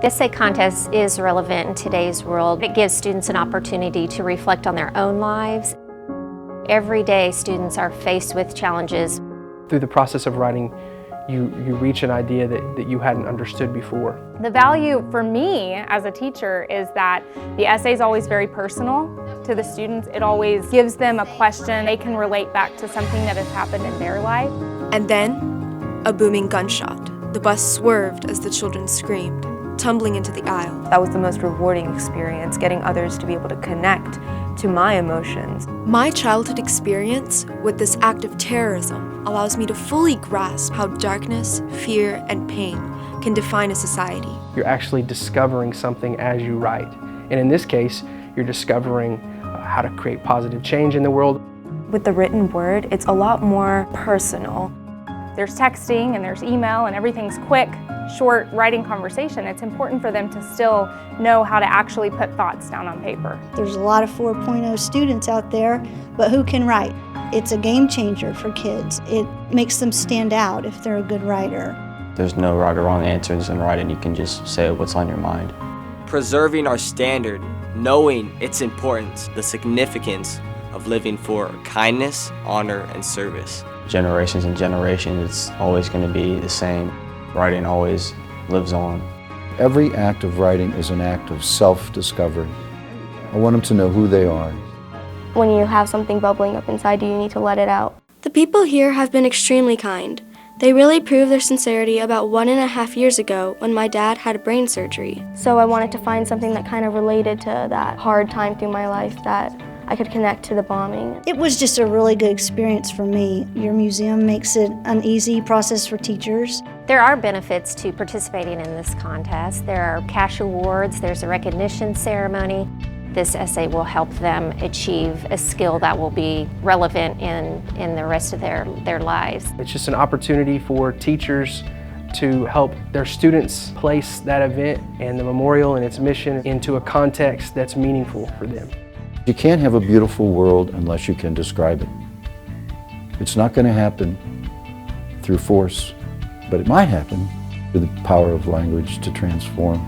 The essay contest is relevant in today's world. It gives students an opportunity to reflect on their own lives. Every day, students are faced with challenges. Through the process of writing, you reach an idea that you hadn't understood before. The value for me as a teacher is that the essay is always very personal to the students. It always gives them a question they can relate back to something that has happened in their life. And then, a booming gunshot. The bus swerved as the children screamed, tumbling into the aisle. That was the most rewarding experience, getting others to be able to connect to my emotions. My childhood experience with this act of terrorism allows me to fully grasp how darkness, fear, and pain can define a society. You're actually discovering something as you write. And in this case, you're discovering how to create positive change in the world. With the written word, it's a lot more personal. There's texting and there's email and everything's quick, short writing conversation. It's important for them to still know how to actually put thoughts down on paper. There's a lot of 4.0 students out there, but who can write? It's a game changer for kids. It makes them stand out if they're a good writer. There's no right or wrong answers in writing. You can just say what's on your mind. Preserving our standard, knowing its importance, the significance of living for kindness, honor, and service. Generations and generations, it's always going to be the same. Writing always lives on. Every act of writing is an act of self-discovery. I want them to know who they are. When you have something bubbling up inside you, you need to let it out. The people here have been extremely kind. They really proved their sincerity about 1.5 years ago when my dad had brain surgery. So I wanted to find something that kind of related to that hard time through my life that I could connect to the bombing. It was just a really good experience for me. Your museum makes it an easy process for teachers. There are benefits to participating in this contest. There are cash awards, there's a recognition ceremony. This essay will help them achieve a skill that will be relevant in the rest of their lives. It's just an opportunity for teachers to help their students place that event and the memorial and its mission into a context that's meaningful for them. You can't have a beautiful world unless you can describe it. It's not going to happen through force, but it might happen through the power of language to transform.